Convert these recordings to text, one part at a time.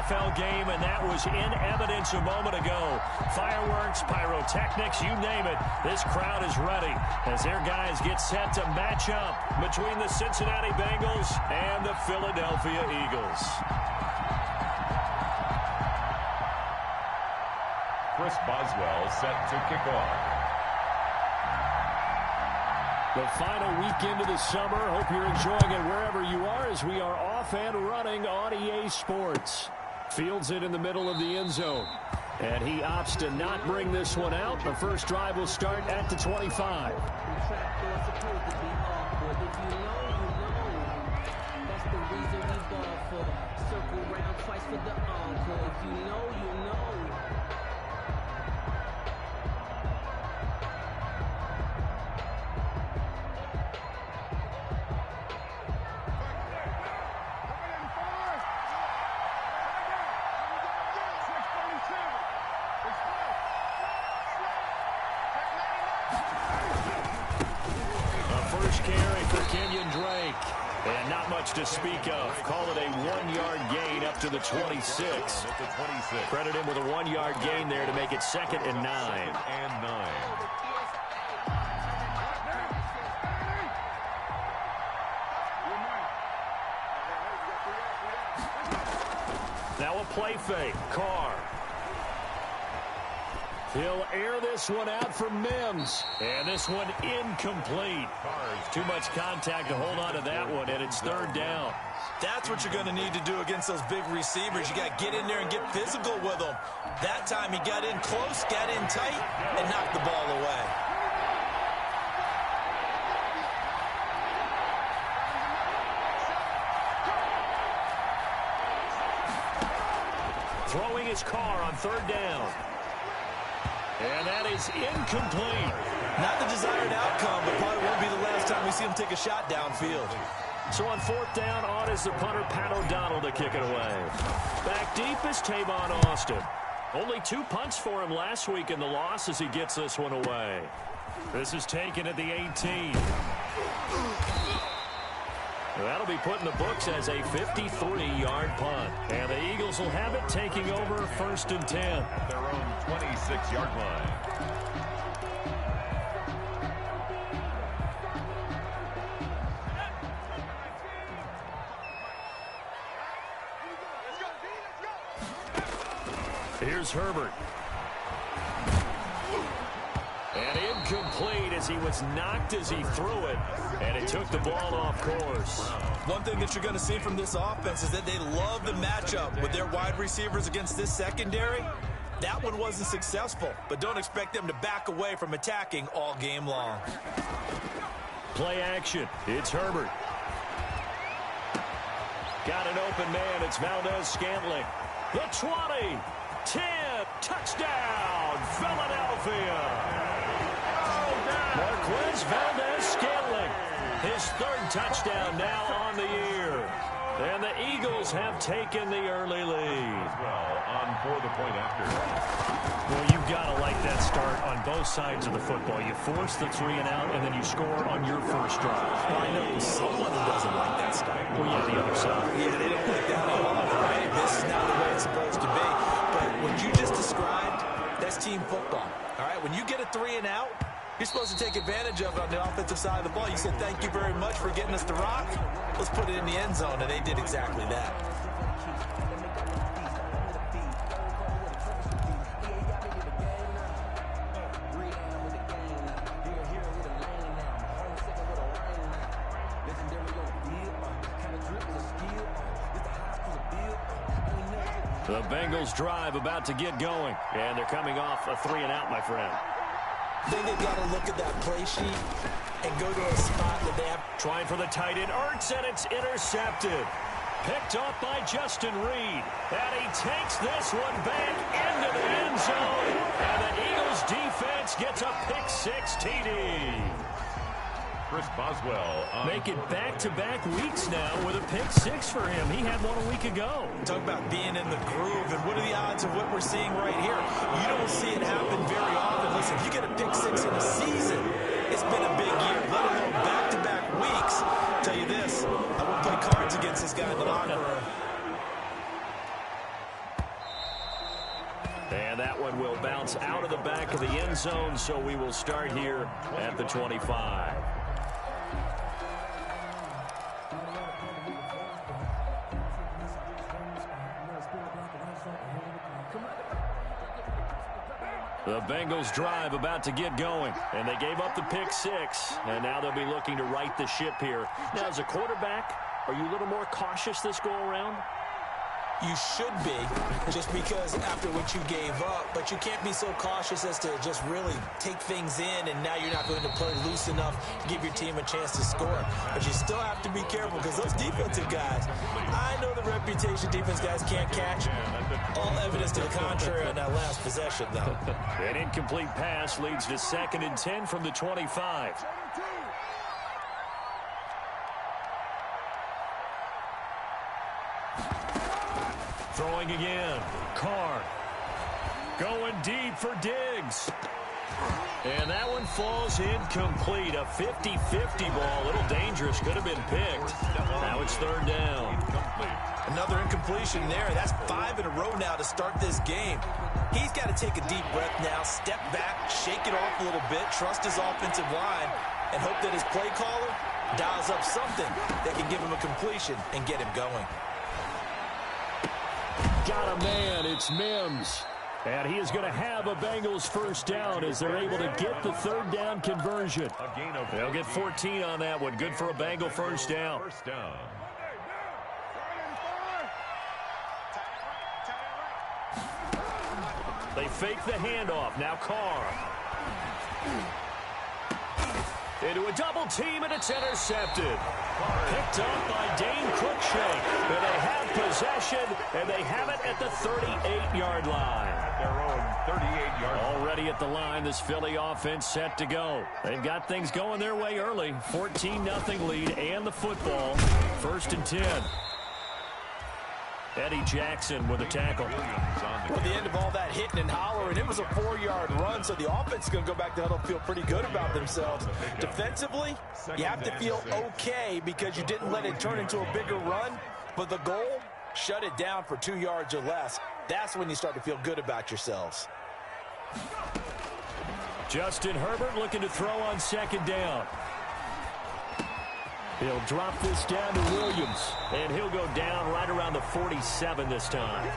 NFL game, and that was in evidence a moment ago. Fireworks, pyrotechnics, you name it. This crowd is ready as their guys get set to match up between the Cincinnati Bengals and the Philadelphia Eagles. Chris Boswell set to kick off. The final weekend of the summer. Hope you're enjoying it wherever you are as we are off and running on EA Sports. Fields it in the middle of the end zone. And he opts to not bring this one out. The first drive will start at the 25. And not much to speak of. Call it a 1-yard gain up to the 26. Credit him with a 1-yard gain there to make it 2nd and 9. Now a play fake. Carr. He'll air this one out for Mims. And this one incomplete. Too much contact to hold on to that one, and it's 3rd down. That's what you're going to need to do against those big receivers. You got to get in there and get physical with them. That time he got in close, got in tight, and knocked the ball away. Throwing his car on 3rd down. And that is incomplete. Not the desired outcome, but probably won't be the last time we see him take a shot downfield. So on 4th down, on is the punter, Pat O'Donnell, to kick it away. Back deep is Tavon Austin. Only 2 punts for him last week in the loss as he gets this one away. This is taken at the 18. That'll be put in the books as a 53-yard punt. And the Eagles will have it, taking over 1st and 10. At their own 26-yard line. Here's Herbert. And incomplete as he was knocked as he threw it. And it took the ball off course. One thing that you're going to see from this offense is that they love the matchup with their wide receivers against this secondary. That one wasn't successful, but don't expect them to back away from attacking all game long. Play action. It's Herbert. Got an open man. It's Valdez-Scantling. The 20. 10. Touchdown, Philadelphia. Marquez Valdez-Scantling. His 3rd touchdown now on the year. And the Eagles have taken the early lead. Well, on for the point after. Well, you've got to like that start on both sides of the football. You force the 3 and out, and then you score on your first drive. Well, I know someone who doesn't like that start. Well, yeah, the other side. Yeah, they don't like that at all. Right? This is not the way it's supposed to be. But what you just described, that's team football. All right, when you get a 3 and out, you're supposed to take advantage of it on the offensive side of the ball. You said, thank you very much for getting us the rock. Let's put it in the end zone, and they did exactly that. The Bengals drive about to get going, and they're coming off a 3 and out, my friend. I think they've got to look at that play sheet and go to a spot that they have. Trying for the tight end, Ertz, and it's intercepted. Picked off by Justin Reed. And he takes this one back into the end zone. And the Eagles defense gets a pick-6 TD. Chris Boswell. Make it back-to-back weeks now with a pick-6 for him. He had one a week ago. Talk about being in the groove, and what are the odds of what we're seeing right here? You don't see it happen very often. Listen, if you get a pick-6 in a season, it's been a big year, let alone back-to-back weeks. I'll tell you this, I won't play cards against this guy in the locker room. And that one will bounce out of the back of the end zone, so we will start here at the 25. The Bengals drive about to get going, and they gave up the pick six, and now they'll be looking to right the ship here. Now, as a quarterback, are you a little more cautious this go-around? You should be, just because after what you gave up, but you can't be so cautious as to just really take things in, and now you're not going to play loose enough to give your team a chance to score. But you still have to be careful, because those defensive guys, I know the reputation defense guys can't catch. All evidence to the contrary on that last possession, though. An incomplete pass leads to 2nd and 10 from the 25. Throwing again. Carr. Going deep for Diggs. And that one falls incomplete. A 50-50 ball. A little dangerous. Could have been picked. Now it's 3rd down. Another incompletion there. That's 5 in a row now to start this game. He's got to take a deep breath now, step back, shake it off a little bit, trust his offensive line, and hope that his play caller dials up something that can give him a completion and get him going. Got a man. It's Mims. And he is going to have a Bengals 1st down as they're able to get the 3rd down conversion. They'll get 14 on that one. Good for a Bengal 1st down. They fake the handoff. Now Carr. Into a double team, and it's intercepted. Picked up by Dane Cruikshank. And they have possession, and they have it at the 38-yard line. Their own 38-yard line. Already at the line, this Philly offense set to go. They've got things going their way early. 14-0 lead and the football. 1st and 10. Eddie Jackson with a tackle. Well, the end of all that hitting and hollering, it was a 4-yard run, so the offense is going to go back to huddle, feel pretty good about themselves. Defensively, you have to feel okay because you didn't let it turn into a bigger run, but the goal, shut it down for 2 yards or less. That's when you start to feel good about yourselves. Justin Herbert looking to throw on 2nd down. He'll drop this down to Williams, and he'll go down right around the 47 this time.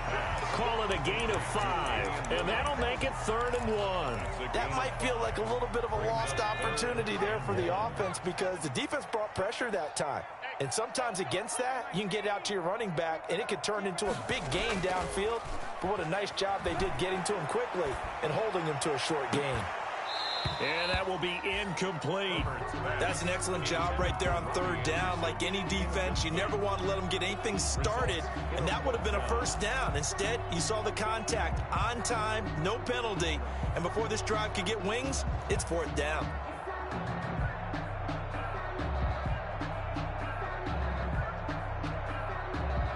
Call it a gain of 5, and that'll make it 3rd and 1. That might feel like a little bit of a lost opportunity there for the offense because the defense brought pressure that time. And sometimes against that, you can get out to your running back, and it could turn into a big gain downfield. But what a nice job they did getting to him quickly and holding him to a short gain. And that will be incomplete. That's an excellent job right there on 3rd down. Like any defense, you never want to let them get anything started, and that would have been a 1st down. Instead, you saw the contact on time, no penalty, and before this drive could get wings, it's 4th down.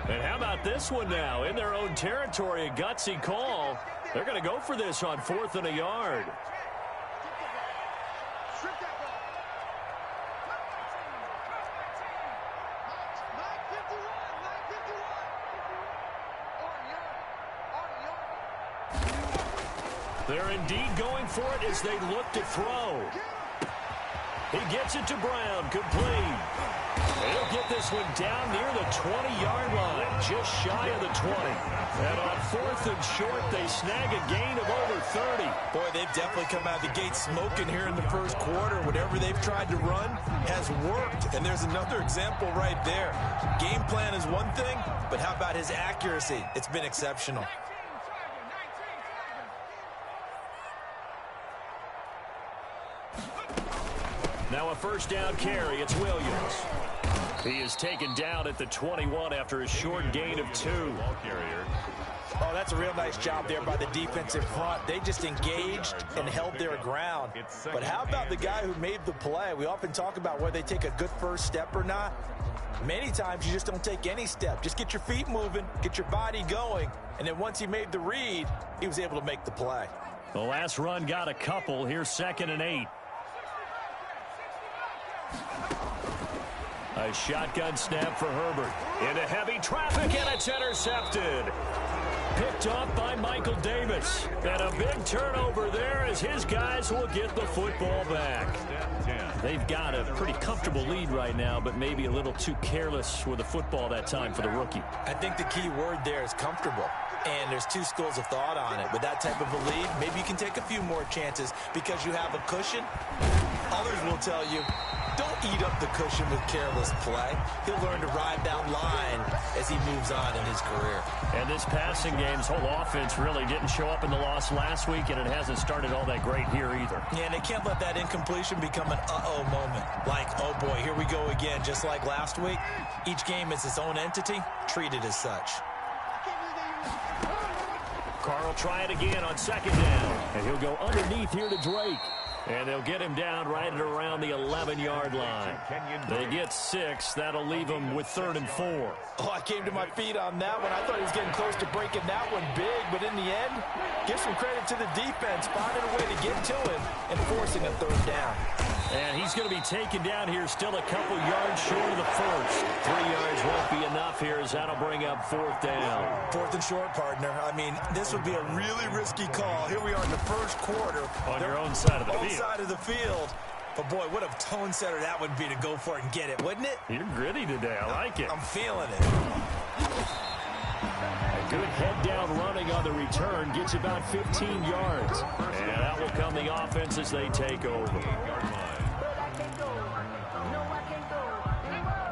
And how about this one now? In their own territory, a gutsy call. They're going to go for this on 4th and a yard. They're indeed going for it as they look to throw. He gets it to Brown, complete. He'll get this one down near the 20-yard line, just shy of the 20. And on 4th and short, they snag a gain of over 30. Boy, they've definitely come out of the gate smoking here in the 1st quarter. Whatever they've tried to run has worked, and there's another example right there. Game plan is one thing, but how about his accuracy? It's been exceptional. Now a 1st down carry. It's Williams. He is taken down at the 21 after a short gain of 2. Oh, that's a real nice job there by the defensive front. They just engaged and held their ground. But how about the guy who made the play? We often talk about whether they take a good 1st step or not. Many times you just don't take any step. Just get your feet moving, get your body going, and then once he made the read, he was able to make the play. The last run got a couple. Here's 2nd and 8. A shotgun snap for Herbert. Into heavy traffic, and it's intercepted. Picked off by Michael Davis. And a big turnover there as his guys will get the football back. They've got a pretty comfortable lead right now, but maybe a little too careless with the football that time for the rookie. I think the key word there is comfortable. And there's two schools of thought on it. With that type of a lead, maybe you can take a few more chances because you have a cushion. Others will tell you, don't eat up the cushion with careless play. He'll learn to ride that line as he moves on in his career. And this passing game's whole offense really didn't show up in the loss last week, and it hasn't started all that great here either. Yeah, and they can't let that incompletion become an uh-oh moment. Like, oh boy, here we go again, just like last week. Each game is its own entity, treated as such. Carr will try it again on second down. And he'll go underneath here to Drake. And they'll get him down right at around the 11-yard line. They get 6. That'll leave him with 3rd and 4. Oh, I came to my feet on that one. I thought he was getting close to breaking that one big. But in the end, give some credit to the defense. Finding a way to get to him and forcing a 3rd down. And he's going to be taken down here still a couple yards short of the first. 3 yards won't be enough here as that'll bring up 4th down. 4th and short, partner. I mean, this would be a really risky call. Here we are in the first quarter. On your own side of the field. Side of the field. But boy, what a tone setter that would be to go for it and get it, wouldn't it? You're gritty today. I like it. I'm feeling it. A good head down running on the return gets about 15 yards. And that will come the offense as they take over.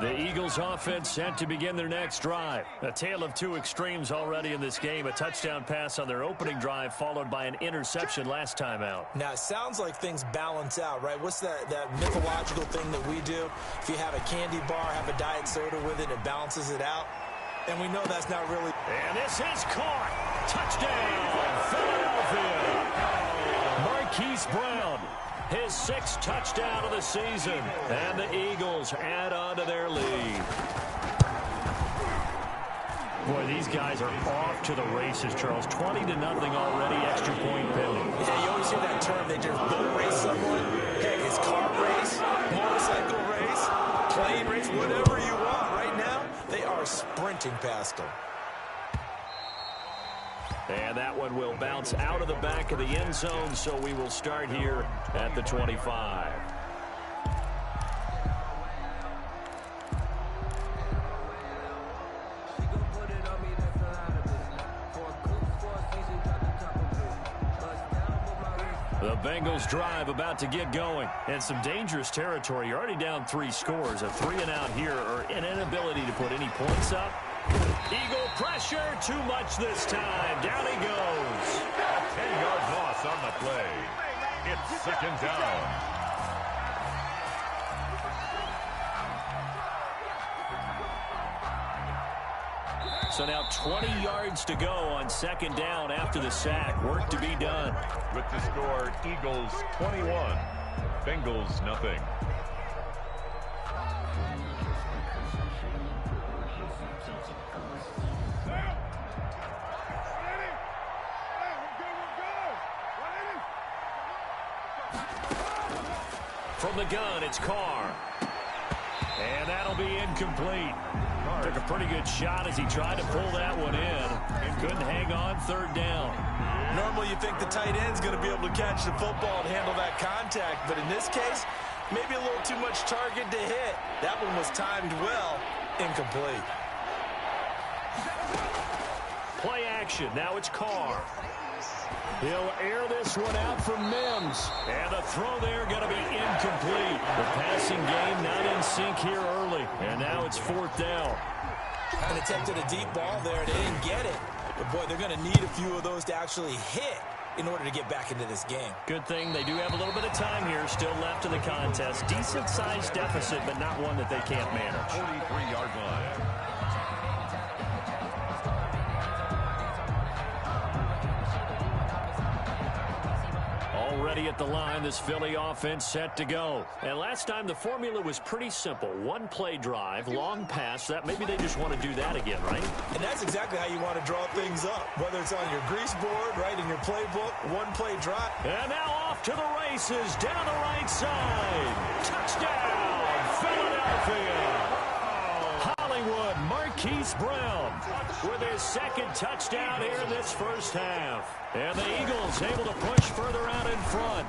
The Eagles offense set to begin their next drive. A tale of two extremes already in this game. A touchdown pass on their opening drive followed by an interception last time out. Now, it sounds like things balance out, right? What's that mythological thing that we do? If you have a candy bar, have a diet soda with it, it balances it out. And we know that's not really... And this is caught. Touchdown, Philadelphia. Marquise Brown. His 6th touchdown of the season. And the Eagles add on to their lead. Boy, these guys are off to the races, Charles. 20-0 already, extra point pending. Yeah, you always hear that term. They just boat race someone. Heck, it's car race, motorcycle race, plane race, whatever you want. Right now, they are sprinting past them. And that one will bounce out of the back of the end zone, so we will start here at the 25. The Bengals drive about to get going. And some dangerous territory. You're already down 3 scores. A 3-and-out here or an inability to put any points up. Eagle pressure, too much this time. Down he goes. 10-yard loss on the play. It's 2nd down. So now 20 yards to go on 2nd down after the sack. Work to be done. With the score, Eagles 21, Bengals nothing. From the gun, it's Carr. And that'll be incomplete. Took a pretty good shot as he tried to pull that one in. Couldn't hang on 3rd down. Normally you think the tight end's going to be able to catch the football and handle that contact. But in this case, maybe a little too much target to hit. That one was timed well. Incomplete. Play action. Now it's Carr. He'll air this one out for Mims. And the throw there going to be incomplete. The passing game not in sync here early. And now it's 4th down. And attempted a deep ball there. They didn't get it. But, boy, they're going to need a few of those to actually hit in order to get back into this game. Good thing they do have a little bit of time here still left in the contest. Decent-sized deficit, but not one that they can't manage. 43-yard line. Already at the line, this Philly offense set to go. And last time the formula was pretty simple. One play drive, long pass. That maybe they just want to do that again, right? And that's exactly how you want to draw things up. Whether it's on your grease board, right, in your playbook, one play drive. And now off to the races down the right side. Touchdown, Philadelphia. Hollywood, Marquise Brown, with his second touchdown here in this first half. And the Eagles able to push further out in front.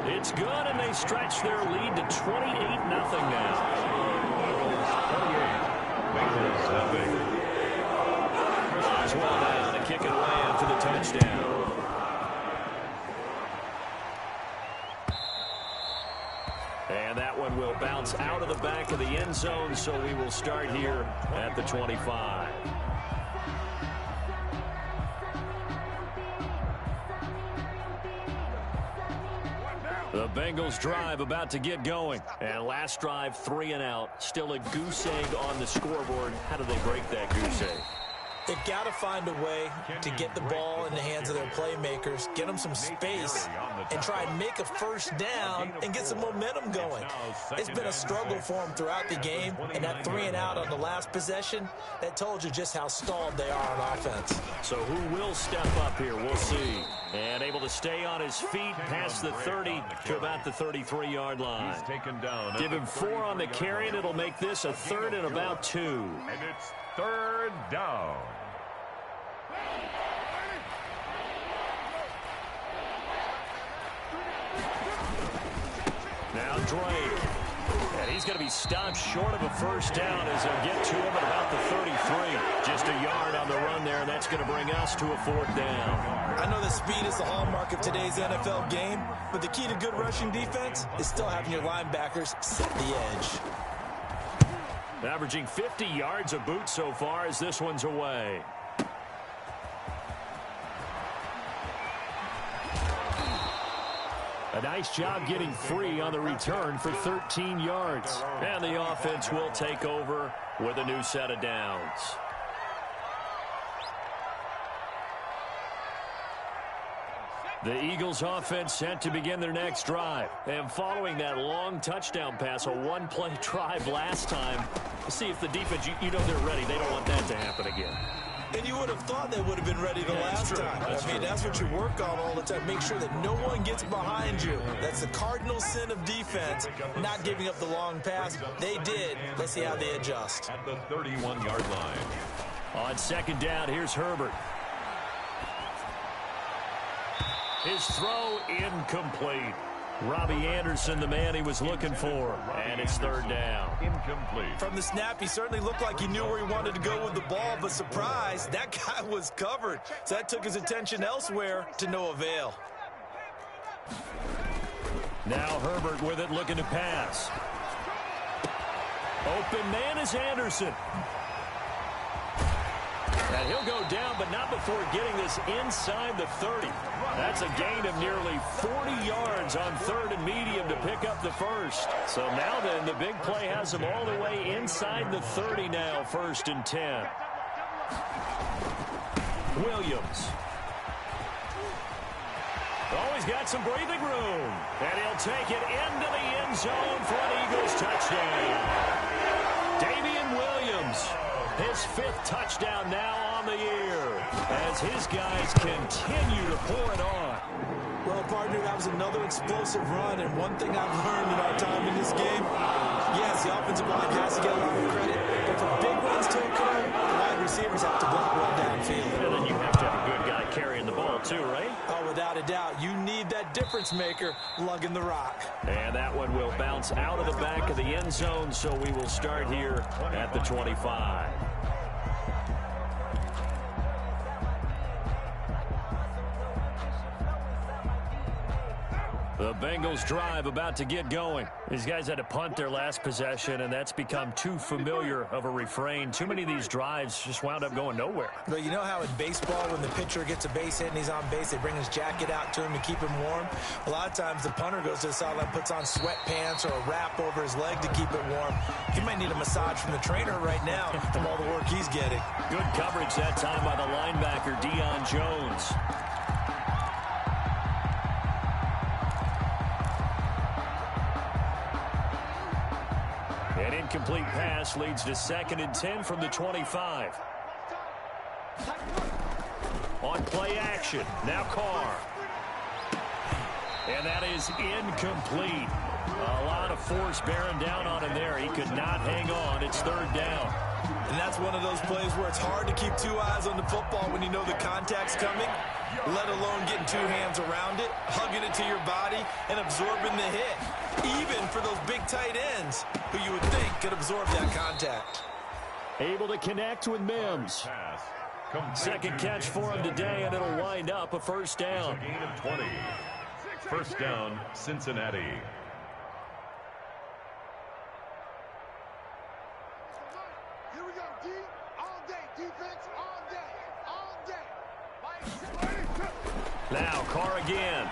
It's good, and they stretch their lead to 28-0 now. Oswald down to kick it away after the touchdown. And that one will bounce out of the back of the end zone, so we will start here at the 25. The Bengals drive about to get going. And last drive, 3 and out. Still a goose egg on the scoreboard. How do they break that goose egg? They've got to find a way to get the ball in the hands of their playmakers, get them some space, and try and make a first down and get some momentum going. It's been a struggle for them throughout the game, and that 3 and out on the last possession, that told you just how stalled they are on offense. So who will step up here? We'll see. And able to stay on his feet past the 30 to about the 33-yard line. Give him 4 on the carry, and it'll make this a 3rd and about 2. And it's 3rd down. Now Drake. And he's going to be stopped short of a first down as they'll get to him at about the 33. Just a yard on the run there, and that's going to bring us to a 4th down. I know that speed is the hallmark of today's NFL game, but the key to good rushing defense is still having your linebackers set the edge. Averaging 50 yards a boot so far as this one's away. A nice job getting free on the return for 13 yards. And the offense will take over with a new set of downs. The Eagles offense set to begin their next drive. And following that long touchdown pass, a one-play drive last time, see if the defense, you know they're ready. They don't want that to happen again. And you would have thought they would have been ready the last time. That's what you work on all the time. Make sure that no one gets behind you. That's the cardinal sin of defense, not giving up the long pass. They did. Let's see how they adjust. At the 31-yard line. On 2nd down, here's Herbert. His throw incomplete. Robbie Anderson, the man he was looking for. And it's 3rd down. Incomplete. From the snap, he certainly looked like he knew where he wanted to go with the ball, but surprise, that guy was covered. So that took his attention elsewhere to no avail. Now Herbert with it, looking to pass. Open man is Anderson. And he'll go down, but not before getting this inside the 30. That's a gain of nearly 40 yards on 3rd and medium to pick up the first. So now then, the big play has him all the way inside the 30 now, 1st and 10. Williams. Always got some breathing room. And he'll take it into the end zone for an Eagles touchdown. Damian Williams. His 5th touchdown now on the year as his guys continue to pour it on. Well, partner, that was another explosive run, and one thing I've learned in our time in this game, yes, the offensive line has to get a lot of credit, but for big runs to occur, the wide receivers have to block well downfield. And then you have to have a good guy carrying the ball too, right? Oh, without a doubt. You need that difference maker lugging the rock. And that one will bounce out of the back of the end zone, so we will start here at the 25. The Bengals drive about to get going. These guys had to punt their last possession, and that's become too familiar of a refrain. Too many of these drives just wound up going nowhere. But you know how in baseball, when the pitcher gets a base hit and he's on base, they bring his jacket out to him to keep him warm? A lot of times the punter goes to the sideline, puts on sweatpants or a wrap over his leg to keep it warm. He might need a massage from the trainer right now from all the work he's getting. Good coverage that time by the linebacker, Deion Jones. An incomplete pass leads to 2nd and 10 from the 25. On play action, now Carr. And that is incomplete. A lot of force bearing down on him there. He could not hang on. It's third down. And that's one of those plays where it's hard to keep two eyes on the football when you know the contact's coming, let alone getting two hands around it, hugging it to your body, and absorbing the hit. Even for those big tight ends who you would think could absorb that contact. Able to connect with Mims. Second catch for him today, and it'll wind up a first down. Gain of 20. First down, Cincinnati. Here we go, D. All day. Defense all day. All day. Now, Carr again.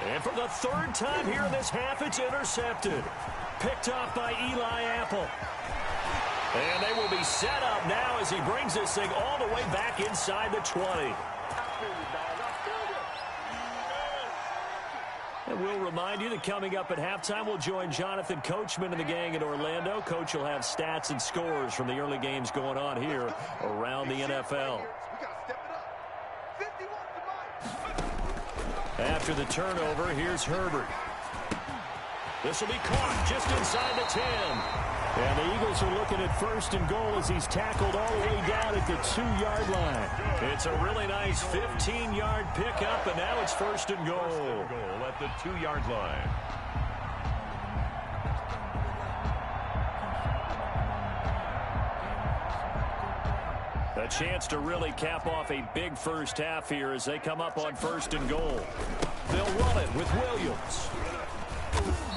And for the third time here in this half, it's intercepted. Picked off by Eli Apple. And they will be set up now as he brings this thing all the way back inside the 20. And we'll remind you that coming up at halftime, we'll join Jonathan Coachman and the gang in Orlando. Coach will have stats and scores from the early games going on here around the NFL. After the turnover, here's Herbert. This will be caught just inside the 10. And the Eagles are looking at first and goal as he's tackled all the way down at the 2-yard line. It's a really nice 15-yard pickup, and now it's first and goal. Goal at the 2-yard line. A chance to really cap off a big first half here as they come up on first and goal. They'll run it with Williams.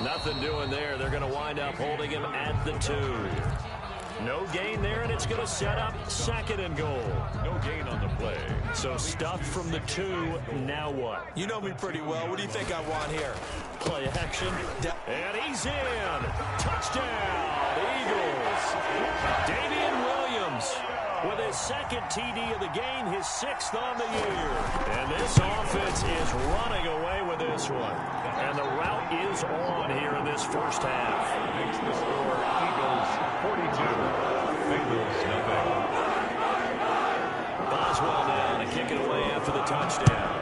Nothing doing there. They're going to wind up holding him at the 2. No gain there, and it's going to set up second and goal. No gain on the play. So stuffed from the 2. Now what? You know me pretty well. What do you think I want here? Play action. And he's in. Touchdown, Eagles. Davian Williams with his second TD of the game, his 6th on the year. And this offense is running away with this one. And the route is on here in this first half. Makes the score Eagles 42. Bengals nothing. Boswell now to kick it away after the touchdown.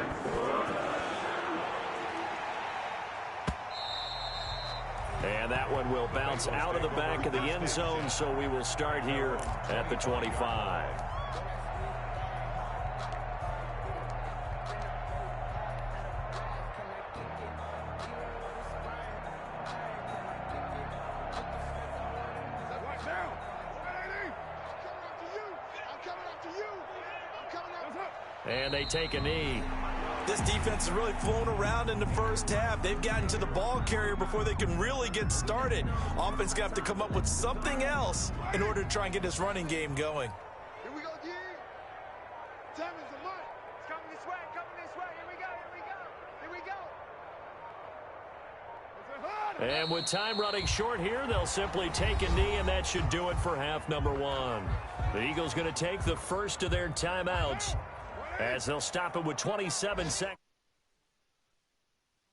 And that one will bounce out of the back of the end zone, so we will start here at the 25. And they take a knee. This defense has really flown around in the first half. They've gotten to the ball carrier before they can really get started. Offense going to have to come up with something else in order to try and get this running game going. Here we go, D. Time is the money. It's coming this way, Here we go, here we go. And with time running short here, they'll simply take a knee, and that should do it for half number 1. The Eagles going to take the first of their timeouts as they'll stop it with 27 seconds.